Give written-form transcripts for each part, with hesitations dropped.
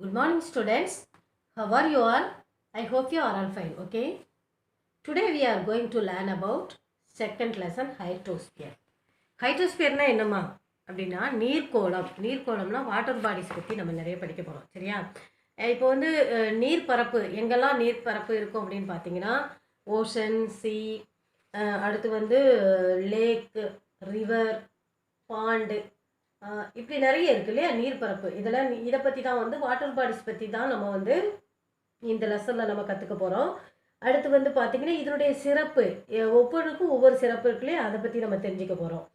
Good morning, students. How are you all? I hope you are all fine. Okay. Today we are going to learn about second lesson, hydrosphere. ஹைட்ரோஸ்பியர்னா என்னம்மா அப்படின்னா நீர்க்கோளம்னா water bodies பற்றி நம்ம நிறைய படிக்க போகிறோம். சரியா? இப்போ வந்து நீர்ப்பரப்பு எங்கெல்லாம் நீர்ப்பரப்பு இருக்கும் அப்படின்னு பார்த்தீங்கன்னா ஓஷன், சி, அடுத்து வந்து லேக், ரிவர், பாண்டு, இப்படி நிறைய இருக்கு இல்லையா நீர்ப்பரப்பு. இதெல்லாம் இதை பற்றி தான் வந்து வாட்டர் பாடிஸ் பற்றி தான் நம்ம வந்து இந்த லெசனில் நம்ம கற்றுக்க போகிறோம். அடுத்து வந்து பார்த்திங்கன்னா இதனுடைய சிறப்பு, ஒவ்வொருக்கும் ஒவ்வொரு சிறப்பு இருக்கு இல்லையா, அதை பற்றி நம்ம தெரிஞ்சுக்க போகிறோம்.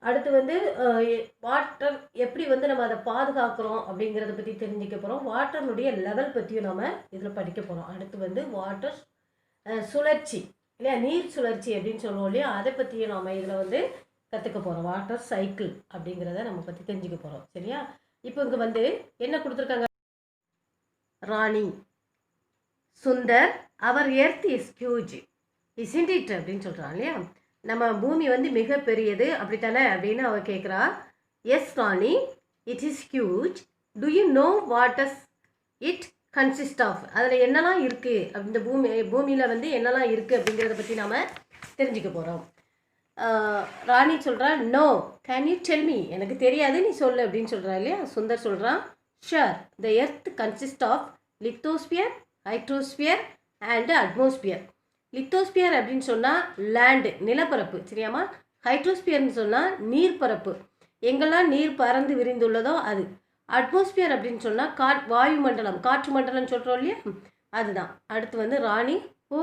அடுத்து வந்து வாட்டர் எப்படி வந்து நம்ம அதை பாதுகாக்கிறோம் அப்படிங்கிறத பற்றி தெரிஞ்சுக்க போகிறோம். வாட்டர்னுடைய லெவல் பற்றியும் நம்ம இதில் படிக்க போகிறோம். அடுத்து வந்து வாட்டர் சுழற்சி இல்லையா, நீர் சுழற்சி அப்படின்னு சொல்லுவோம் இல்லையா, அதை பற்றியும் நாம் இதில் வந்து கற்றுக்க போகிறோம். வாட்டர் சைக்கிள் அப்படிங்கிறத நம்ம பற்றி தெரிஞ்சுக்க போகிறோம். சரியா? இப்போ இங்கே வந்து என்ன கொடுத்துருக்காங்க, ராணி சுந்தர் அவர் earth is huge isn't it அப்படின்னு சொல்கிறான் இல்லையா. நம்ம பூமி வந்து மிக பெரியது அப்படித்தானே அப்படின்னு அவ கேட்குறா. Yes Rani, it is huge. Do you know what does it consist of? அதில் என்னெல்லாம் இருக்குது, அந்த பூமியில் வந்து என்னெல்லாம் இருக்குது அப்படிங்கிறத பற்றி நாம் தெரிஞ்சுக்க போகிறோம். ராணி சொல்கிறா, no, can you tell me? எனக்கு தெரியாது, நீ சொல்லு அப்படின்னு சொல்கிறா இல்லையா. சுந்தர் சொல்கிறான், sure, the earth consist of lithosphere, hydrosphere and atmosphere. Lithosphere அப்படின்னு சொன்னால் லேண்டு, நிலப்பரப்பு. சரியாமா? ஹைட்ரோஸ்பியர்னு சொன்னால் நீர்ப்பரப்பு, எங்கெல்லாம் நீர் பறந்து விரிந்துள்ளதோ அது. அட்மாஸ்பியர் அப்படின்னு சொன்னால் வாயு மண்டலம், காற்று மண்டலம் சொல்கிறோம் இல்லையா, அதுதான். அடுத்து வந்து Rani, oh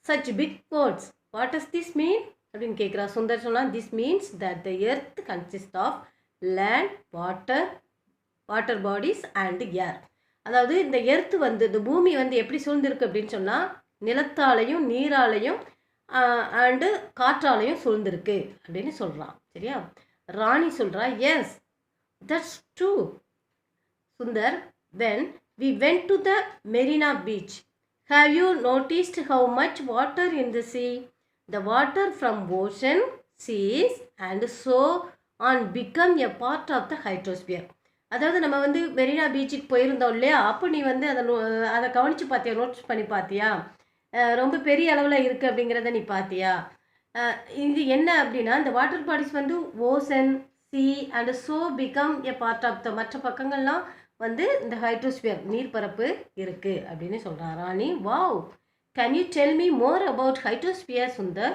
such big words, what does this mean அப்படின்னு கேட்குறா. சுந்தர் சொன்னால், this means that the earth consist of land, water bodies and air. அதாவது இந்த எர்த்து வந்து, இந்த பூமி வந்து எப்படி சூழ்ந்திருக்கு அப்படின்னு சொன்னால் நிலத்தாலையும் நீராலையும் அண்டு காற்றாலையும் சூழ்ந்திருக்கு அப்படின்னு சொல்கிறான். சரியா? ராணி சொல்கிறா, yes that's true Sundar. When we went to the Marina beach, have you noticed how much water in the sea? The water from ocean, seas and so on become a part of the hydrosphere. அதாவது நம்ம வந்து மெரினா பீச்சுக்கு போயிருந்தோம் இல்லையா, அப்போ நீ வந்து அதை கவனித்து பார்த்தியா, நோட்ஸ் பண்ணி பார்த்தியா, ரொம்ப பெரிய அளவில் இருக்குது அப்படிங்கிறத நீ பார்த்தியா? இது என்ன அப்படின்னா, இந்த வாட்டர் பாடிஸ் வந்து ocean, sea and so become a part of the, மற்ற பக்கங்கள்லாம் வந்து இந்த ஹைட்ரோஸ்பியர் நீர்ப்பரப்பு இருக்குது அப்படின்னு சொல்கிறான். Rani, wow, can you tell me more about hydrosphere Sundar?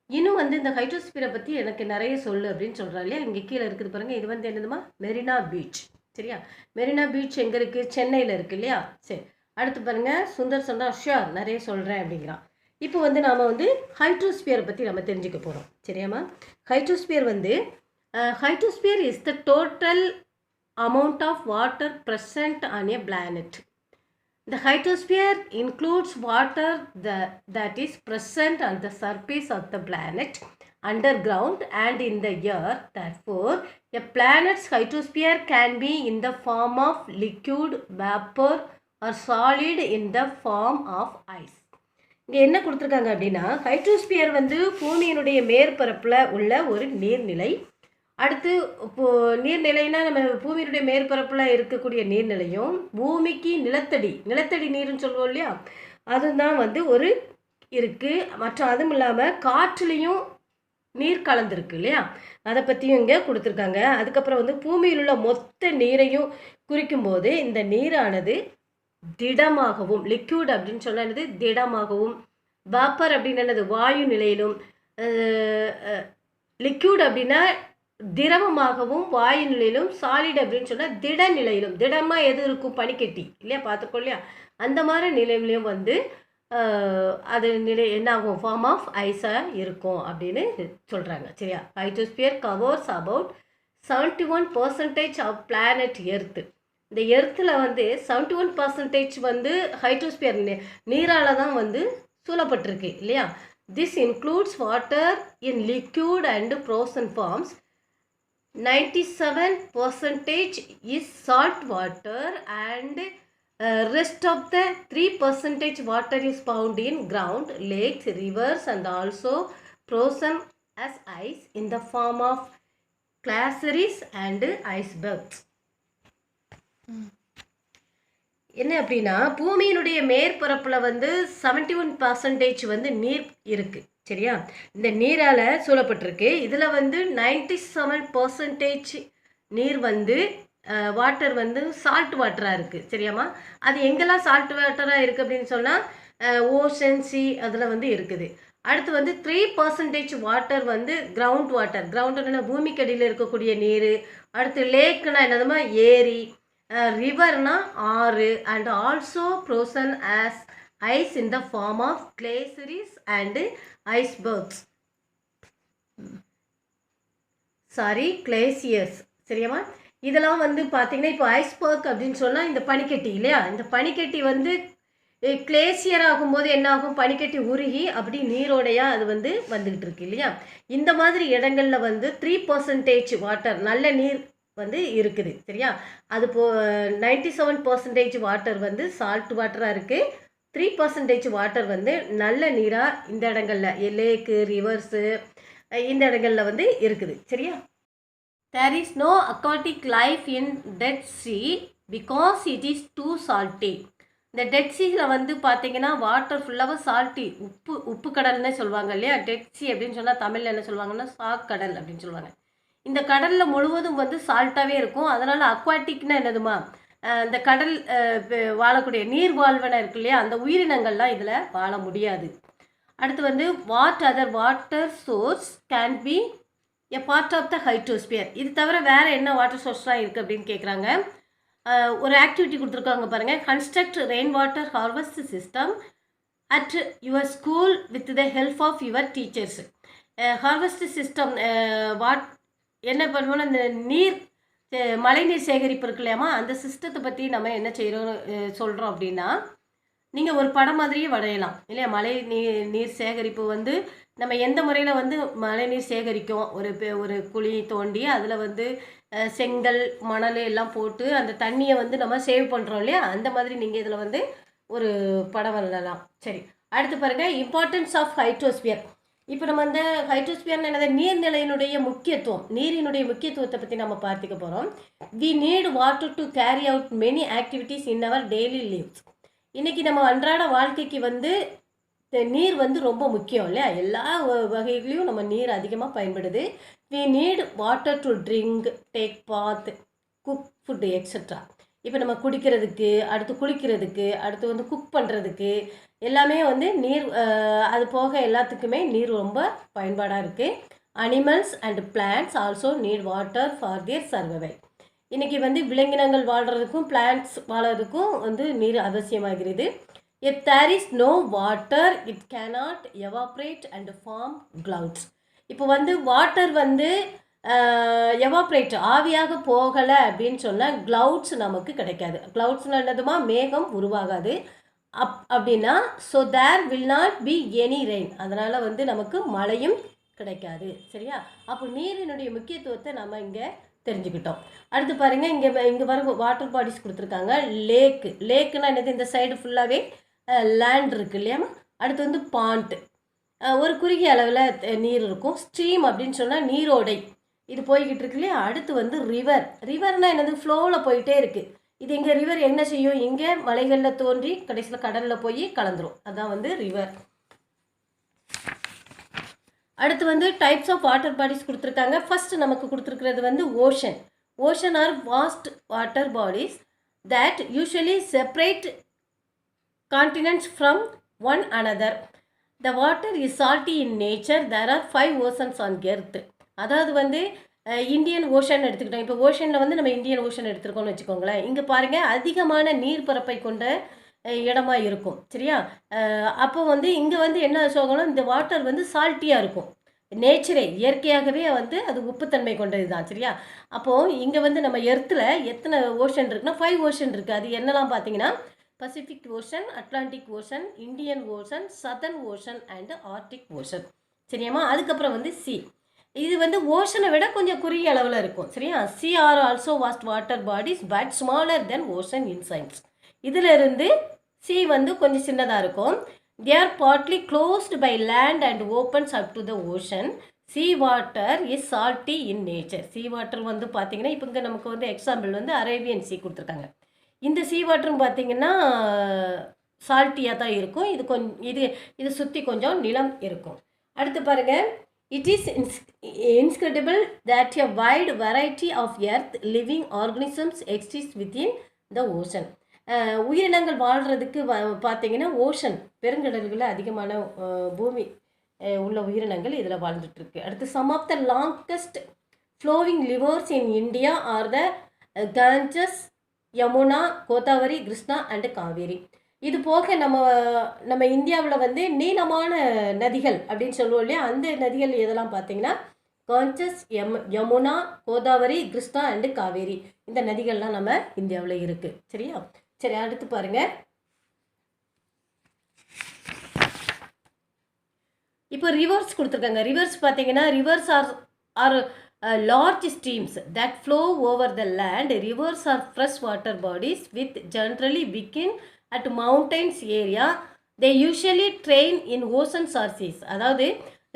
இன்னும் வந்து இந்த ஹைட்ரோஸ்பியரை பற்றி எனக்கு நிறைய சொல்லு அப்படின்னு சொல்கிறா இல்லையா. இங்கே கீழே இருக்குது பாருங்கள், இது வந்து என்னதுமா, மெரினா பீச். சரியா? மெரினா பீச் எங்கே இருக்குது? சென்னையில் இருக்குது இல்லையா. சரி, அடுத்து பாருங்கள், சுந்தர் சொன்னால், ஷுர், நிறைய சொல்கிறேன் அப்படிங்கிறான். இப்போ வந்து நாம் வந்து ஹைட்ரோஸ்பியரை பற்றி நம்ம தெரிஞ்சுக்க போகிறோம். சரியாம்மா? ஹைட்ரோஸ்பியர் வந்து, hydrosphere is the total amount of water present on a planet. The hydrosphere includes water that is present on the surface of the planet, underground and in the earth. Therefore, a planet's hydrosphere can be in the form of liquid, vapor or solid in the form of ice. இங்கே என்ன கொடுத்துருக்காங்க அப்படின்னா, hydrosphere வந்து பூமியினுடைய மேற்பரப்பில் உள்ள ஒரு நீர்நிலை. அடுத்து இப்போது நீர்நிலைனா நம்ம பூமியினுடைய மேற்பரப்பில் இருக்கக்கூடிய நீர்நிலையும், பூமிக்கு நிலத்தடி நீர்னு சொல்லுவோம் இல்லையா, அதுதான் வந்து ஒரு இருக்குது. மற்ற அதுவும் இல்லாமல் காற்றுலேயும் நீர் கலந்துருக்கு இல்லையா, அதை பற்றியும் இங்கே கொடுத்துருக்காங்க. அதுக்கப்புறம் வந்து பூமியில் உள்ள மொத்த நீரையும் குறிக்கும்போது இந்த நீரானது திடமாகவும், லிக்யூட் அப்படின்னு சொன்னது திடமாகவும், வாப்பர் அப்படின்னு என்னது வாயு நிலையிலும், லிக்யூட் அப்படின்னா திரவமாகவும் வாயு நிலையிலும், சாலிட் அப்படின்னு சொன்னால் திட நிலையிலும், திடமாக எது இருக்கும், பனிக்கட்டி இல்லையா, பார்த்துக்கோ இல்லையா, அந்த மாதிரி நிலையிலையும் வந்து அது நிலை என்ன ஆகும், ஃபார்ம் ஆஃப் ஐஸாக இருக்கும் அப்படின்னு சொல்கிறாங்க. சரியா? Hydrosphere covers about 71% of planet earth. இந்த எர்த்தில் வந்து 71% வந்து ஹைட்ரோஸ்பியர் நீரால் தான் வந்து சூழப்பட்டிருக்கு இல்லையா. This includes water in liquid and frozen forms. 97% is salt water and rest of the 3% water is found in ground, lakes, rivers and also frozen as ice in the form of glaciers and icebergs. என்ன அப்படின்னா பூமியினுடைய மேற்பரப்பில் வந்து 71% வந்து நீர் இருக்குது. சரியா? இந்த நீரால் சூழப்பட்டிருக்கு. இதில் வந்து 97% நீர் வந்து வாட்டர் வந்து சால்ட் வாட்டராக இருக்குது. சரியாம்மா? அது எங்கெல்லாம் சால்ட் வாட்டராக இருக்குது அப்படின்னு சொன்னால் ஓஷன், சி அதில் வந்து இருக்குது. அடுத்து வந்து 3% வாட்டர் வந்து கிரவுண்ட் வாட்டர். கிரவுண்ட் பூமிக்கடியில் இருக்கக்கூடிய நீர். அடுத்து லேக்குனா என்னதுமா ஏரி, ரிவர்னா ஆறு, and also frozen as ice in the form of glaciers and icebergs. Sorry, glaciers. சரியாம்மா? இதெல்லாம் வந்து பார்த்தீங்கன்னா இப்போ ஐஸ்பர்க் அப்படின்னு சொன்னால் இந்த பனிக்கட்டி இல்லையா, இந்த பனிக்கட்டி வந்து கிளேசியர் ஆகும்போது என்ன ஆகும், பனிக்கட்டி உருகி அப்படி நீரோடையாக அது வந்து வந்துக்கிட்டு இருக்கு இல்லையா. இந்த மாதிரி இடங்களில் வந்து 3% வாட்டர் நல்ல நீர் வந்து இருக்குது. சரியா? அது 97% வாட்டர் வந்து சால்ட் வாட்டராக இருக்குது. 3% வாட்டர் வந்து நல்ல நீராக இந்த இடங்களில் லேக்கு, ரிவர்ஸு இந்த இடங்களில் வந்து இருக்குது. சரியா? There is no aquatic life in Dead Sea because it is too salty. இந்த டெட் சீயில் வந்து பார்த்தீங்கன்னா வாட்டர் ஃபுல்லாக சால்ட்டி, உப்பு கடல்னு சொல்லுவாங்க இல்லையா. டெட் சி அப்படின்னு சொன்னால் தமிழில் என்ன சொல்லுவாங்கன்னா சாக்கடல் அப்படின்னு சொல்லுவாங்க. இந்த கடலில் முழுவதும் வந்து சால்ட்டாகவே இருக்கும். அதனால் அக்வாட்டிக்னா என்னதுமா, இந்த கடல் வாழக்கூடிய நீர் வாழ்வன இருக்கு இல்லையா, அந்த உயிரினங்கள்லாம் இதில் வாழ முடியாது. அடுத்து வந்து what other water source can be a part of the hydrosphere. இது தவிர வேறு என்ன வாட்டர் சோர்ஸ்லாம் இருக்குது அப்படின்னு கேட்குறாங்க. ஒரு ஆக்டிவிட்டி கொடுத்துருக்காங்க பாருங்கள். Construct rain water harvest system at your school with the help of your teachers. Harvest system என்ன பண்ணுவோம்னா இந்த நீர் மழைநீர் சேகரிப்பு இருக்கு இல்லையாமா, அந்த சிஸ்டத்தை பற்றி நம்ம என்ன செய்கிறோம் சொல்கிறோம் அப்படின்னா, நீங்கள் ஒரு படம் மாதிரியே வரையலாம் இல்லையா. நீர் சேகரிப்பு வந்து நம்ம எந்த முறையில் வந்து மழைநீர் சேகரிக்கும், ஒரு குழி தோண்டி அதில் வந்து செங்கல், மணல் எல்லாம் போட்டு அந்த தண்ணியை வந்து நம்ம சேவ் பண்ணுறோம் இல்லையா, அந்த மாதிரி நீங்கள் இதில் வந்து ஒரு படம் வரையலாம். சரி, அடுத்து பாருங்கள், இம்பார்ட்டன்ஸ் ஆஃப் ஹைட்ரோஸ்பியர். இப்போ நம்ம அந்த ஹைட்ரோஸ்பியர்னு என்னது, நீர்நிலையினுடைய முக்கியத்துவம், நீரினுடைய முக்கியத்துவத்தை பற்றி நம்ம பார்த்துக்க போகிறோம். We need water to carry out many activities in our daily lives. இன்றைக்கி நம்ம அன்றாட வாழ்க்கைக்கு வந்து நீர் வந்து ரொம்ப முக்கியம் இல்லையா. எல்லா வகைகளையும் நம்ம நீர் அதிகமாக பயன்படுது. We need water to drink, take bath, cook food extra. இப்போ நம்ம குடிக்கிறதுக்கு, அடுத்து குளிக்கிறதுக்கு, அடுத்து வந்து குக் பண்ணுறதுக்கு எல்லாமே வந்து நீர், அது போக எல்லாத்துக்குமே நீர் ரொம்ப பயன்பாடாக இருக்குது. Animals and plants also need water for their survival. இன்றைக்கி வந்து விலங்கினங்கள் வாழ்கிறதுக்கும் பிளான்ட்ஸ் வாழறதுக்கும் வந்து நீர் அவசியமாகிறது. If there is no water, it cannot evaporate and form clouds. இப்போ வந்து வாட்டர் வந்து எவாப்ரேட் ஆவியாக போகலை அப்படின்னு சொன்னால் க்ளவுட்ஸ் நமக்கு கிடைக்காது. க்ளவுட்ஸ்னால் என்னதுமா, மேகம் உருவாகாது. அப்படின்னா so there will not be any rain. அதனால் வந்து நமக்கு மழையும் கிடைக்காது. சரியா? அப்போ நீரினுடைய முக்கியத்துவத்தை நம்ம இங்கே தெரிஞ்சுக்கிட்டோம். அடுத்து பாருங்கள், இங்கே வர வாட்டர் பாடிஸ் கொடுத்துருக்காங்க. லேக்குன்னா என்னது, இந்த சைடு ஃபுல்லாகவே லேண்ட் இருக்குது இல்லையாமா. அடுத்து வந்து பாண்ட், ஒரு குறுகிய அளவில் நீர் இருக்கும். ஸ்ட்ரீம் அப்படின்னு சொன்னால் நீரோடை, இது போய்கிட்டு இருக்கு இல்லையா. அடுத்து வந்து ரிவர்னால் என்னது, ஃப்ளோவில் போயிட்டே இருக்குது. இது இங்கே ரிவர் என்ன செய்யும், இங்கே மலைகளில் தோன்றி கடைசியில் கடலில் போய் கலந்துரும். அதுதான் வந்து ரிவர். அடுத்து வந்து டைப்ஸ் ஆஃப் வாட்டர் பாடிஸ் கொடுத்துருக்காங்க. ஃபஸ்ட்டு நமக்கு கொடுத்துருக்கிறது வந்து ocean or vast water bodies that usually separate continents from one another. The water is salty in nature. There are 5 oceans on earth. அதாவது வந்து இந்தியன் ஓஷன் எடுத்துக்கிட்டோம். இப்போ ஓஷனில் வந்து நம்ம இந்தியன் ஓஷன் எடுத்துருக்கோம்னு வச்சுக்கோங்களேன். இங்கே பாருங்கள், அதிகமான நீர்ப்பரப்பை கொண்ட இடமா இருக்கும். சரியா? அப்போ வந்து இங்கே வந்து என்ன சொல்லணும், இந்த வாட்டர் வந்து சால்ட்டியாக இருக்கும். நேச்சரே இயற்கையாகவே வந்து அது உப்புத்தன்மை கொண்டது தான். சரியா? அப்போது இங்கே வந்து நம்ம எர்த்தில் எத்தனை ஓஷன் இருக்குன்னா 5 ஓஷன் இருக்குது. அது என்னெல்லாம் பார்த்தீங்கன்னா Pacific Ocean, Atlantic Ocean, Indian Ocean, Southern Ocean and Arctic Ocean. சரியாம்மா? அதுக்கப்புறம் வந்து சி, இது வந்து ஓஷனை விட கொஞ்சம் குறுகிய அளவில் இருக்கும். சரியா? Sea are also vast water bodies but smaller than ocean in சைன்ஸ். இதில் இருந்து சி வந்து கொஞ்சம் சின்னதாக இருக்கும். They are partly closed by land and opens up to the ocean. Sea water is salty in nature. Sea water வந்து பார்த்தீங்கன்னா இப்போ இங்கே நமக்கு வந்து எக்ஸாம்பிள் வந்து அரேபியன் சி கொடுத்துருக்காங்க. இந்த சீ வாட்டரும் பார்த்தீங்கன்னா சால்ட்டியாக தான் இருக்கும். இது சுற்றி கொஞ்சம் நிலம் இருக்கும். அடுத்து பாருங்கள், it is incredible that a wide variety of earth living organisms exist within the ocean. உயிரினங்கள் வாழ்கிறதுக்கு பார்த்தீங்கன்னா ஓஷன் பெருங்கடல்களில் அதிகமான பூமி உள்ள உயிரினங்கள் இதில் வாழ்ந்துட்டுருக்கு. அடுத்து some of the longest flowing rivers in India are the Ganges, Yamuna, Godavari, Krishna and Kaveri. இது போக நம்ம இந்தியாவில் வந்து நீளமான நதிகள் அப்படின்னு சொல்லுவோம் இல்லையா, அந்த நதிகள் எதெல்லாம் பார்த்தீங்கன்னா கஞ்சஸ், யமுனா, கோதாவரி, கிருஷ்ணா அண்டு காவேரி. இந்த நதிகள்லாம் நம்ம இந்தியாவில் இருக்குது. சரியா? சரி, அடுத்து பாருங்கள். இப்போ ரிவர்ஸ் கொடுத்துருக்காங்க. ரிவர்ஸ் பார்த்தீங்கன்னா rivers are large streams that flow over the land. Rivers are fresh water bodies with generally begin at mountains area. They usually train in oceans or seas. அதாவது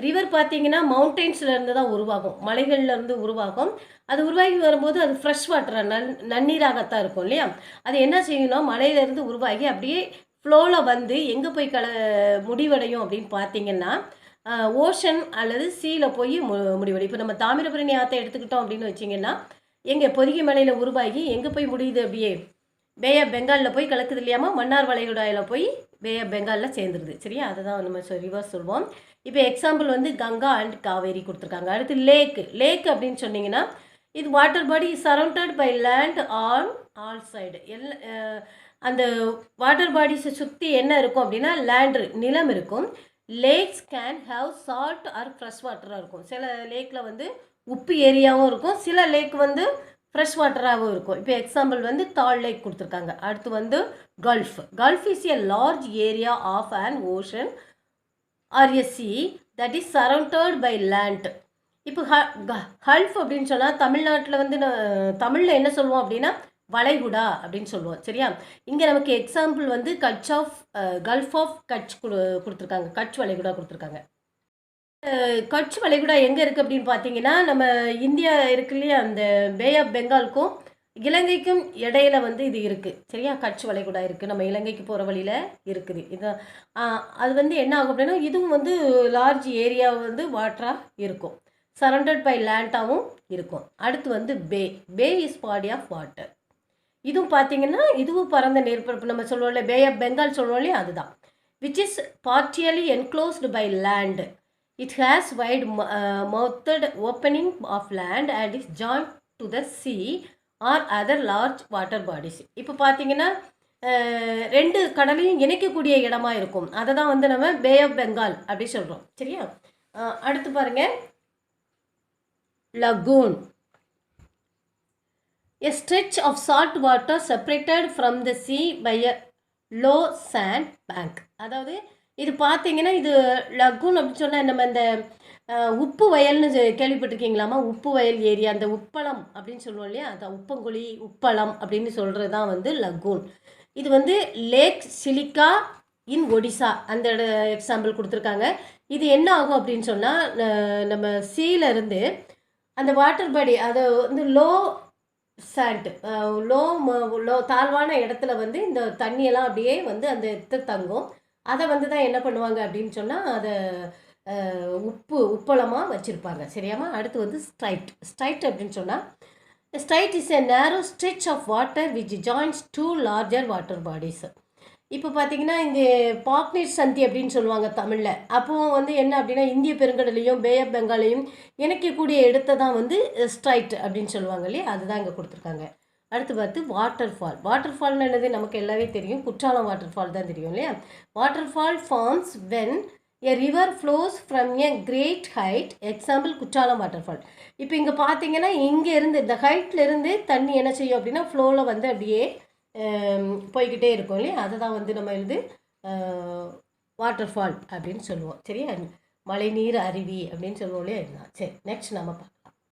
ரிவர் பார்த்தீங்கன்னா மவுண்டெயின்ஸ்லேருந்து தான் உருவாகும், மலைகள்லேருந்து உருவாகும். அது உருவாகி வரும்போது அது ஃப்ரெஷ் வாட்டர் நன்னீராகத்தான் இருக்கும் இல்லையா. அது என்ன செய்யணும், மலையிலேருந்து உருவாகி அப்படியே ஃப்ளோவில் வந்து எங்கே போய் முடிவடையும் அப்படின்னு பார்த்தீங்கன்னா ஓஷன் அல்லது சீல போய் முடிவடையும். இப்போ நம்ம தாமிரபரணி ஆற்றை எடுத்துக்கிட்டோம் அப்படின்னு வச்சிங்கன்னா எங்கே பொதிகை மலையில் உருவாகி எங்கே போய் முடியுது, அப்படியே பே ஆஃப் பெங்காலில் போய் கலக்குது இல்லையாமா, மன்னார் வளைகுடாயில் போய் பே ஆஃப் பெங்காலில் சேர்ந்துருது. சரியா? அதுதான் நம்ம ரிவர்ஸ் சொல்லுவோம். இப்போ எக்ஸாம்பிள் வந்து கங்கா அண்ட் காவேரி கொடுத்துருக்காங்க. அடுத்து லேக் அப்படின்னு சொன்னீங்கன்னா இது water body surrounded by land on all side. அந்த வாட்டர் பாடிஸை சுற்றி என்ன இருக்கும் அப்படின்னா நிலம் இருக்கும். Lakes can have salt or fresh வாட்டராக இருக்கும். சில லேக்கில் வந்து உப்பு ஏரியாவும் இருக்கும், சில லேக் வந்து ஃப்ரெஷ் வாட்டராகவும் இருக்கும். இப்போ எக்ஸாம்பிள் வந்து தால் லேக் கொடுத்துருக்காங்க. அடுத்து வந்து gulf is a large area of an ocean or a sea that is surrounded by land. இப்போ கல்ஃப் அப்படின்னு சொன்னால் தமிழ்நாட்டில் வந்து தமிழில் என்ன சொல்லுவோம் அப்படின்னா வளைகுடா அப்படின்னு சொல்லுவோம். சரியா? இங்கே நமக்கு எக்ஸாம்பிள் வந்து கல்ஃப் ஆஃப் கட்ச் கொடுத்துருக்காங்க, கட்ச் வளைகுடா கொடுத்துருக்காங்க. கட்ச் வளைகுடா எங்கே இருக்குது அப்படின்னு பார்த்தீங்கன்னா நம்ம இந்தியா இருக்கு இல்லையா, அந்த பே ஆஃப் பெங்காலுக்கும் இலங்கைக்கும் இடையில வந்து இது இருக்குது. சரியா? கட்ச் வளைகுடா இருக்குது, நம்ம இலங்கைக்கு போகிற வழியில் இருக்குது. இது அது வந்து என்ன ஆகும் அப்படின்னா இதுவும் வந்து லார்ஜ் ஏரியா வந்து வாட்டராக இருக்கும், சரௌண்டட் பை லேண்டாகவும் இருக்கும். அடுத்து வந்து பே இஸ் பாடி ஆஃப் வாட்டர். இதுவும் பார்த்தீங்கன்னா இதுவும் பரந்த நீர்ப்பரப்பு, நம்ம சொல்லுவோம்ல பே ஆஃப் பெங்கால் சொல்லுவோம் இல்லையா, அதுதான். Which is partially enclosed by land. It has wide mouthed opening of land and is joint to the sea or other large water bodies. இப்போ பார்த்தீங்கன்னா ரெண்டு கடலையும் இணைக்கக்கூடிய இடமா இருக்கும், அதை தான் வந்து நம்ம பே ஆஃப் பெங்கால் அப்படி சொல்கிறோம். சரியா? அடுத்து பாருங்கள், lagoon. A stretch of salt water separated from the sea by a low sand bank. அதாவது இது பார்த்தீங்கன்னா இது லகூன் அப்படின்னு சொன்னால் நம்ம இந்த உப்பு வயல்னு கேள்விப்பட்டிருக்கீங்களாமா, உப்பு வயல் ஏரியா, அந்த உப்பளம் அப்படின்னு சொல்லுவோம் இல்லையா, அந்த உப்பங்குழி உப்பளம் அப்படின்னு சொல்கிறது தான் வந்து லகூன். இது வந்து லேக் சிலிக்கா இன் ஒடிசா அந்த எக்ஸாம்பிள் கொடுத்துருக்காங்க. இது என்ன ஆகும் அப்படின்னு சொன்னால் நம்ம சீலேருந்து அந்த வாட்டர் பாடி அதை வந்து லோ தாழ்வான இடத்துல வந்து இந்த தண்ணியெல்லாம் அப்படியே வந்து அந்த இடத்துல தங்கும். அதை வந்து தான் என்ன பண்ணுவாங்க அப்படின்னு சொன்னால் அதை உப்பளமாக வச்சுருப்பாங்க. சரியாமா? அடுத்து வந்து ஸ்ட்ரைட் அப்படின்னு சொன்னால் straight is a narrow stretch of water which joins two larger water bodies. இப்போ பார்த்தீங்கன்னா இங்கே பாக்னேட் சந்தி அப்படின்னு சொல்லுவாங்க தமிழில். அப்போது வந்து என்ன அப்படின்னா இந்திய பெருங்கடலையும் பே ஆஃப் பெங்காலையும் இணைக்கக்கூடிய இடத்த தான் வந்து ஸ்ட்ரைட் அப்படின்னு சொல்லுவாங்க இல்லையா, அதுதான் இங்கே கொடுத்துருக்காங்க. அடுத்து பார்த்து வாட்டர்ஃபால்னு என்னது நமக்கு எல்லாமே தெரியும், குற்றாலம் வாட்டர்ஃபால் தான் தெரியும் இல்லையா. Waterfall forms when a river flows from a great height. Example Courtallam waterfall. இப்போ இங்கே பார்த்தீங்கன்னா இங்கே இருந்து இந்த ஹைட்லேருந்து தண்ணி என்ன செய்யும் அப்படின்னா ஃப்ளோவில் வந்து அப்படியே போய்கிட்டே இருக்கும் இல்லையா, அதை தான் வந்து நம்ம வாட்டர்ஃபால் அப்படின்னு சொல்லுவோம். சரியா? மழைநீர் அருவி அப்படின்னு சொல்லுவோம் இல்லையா, இதுதான். சரி, நெக்ஸ்ட் நம்ம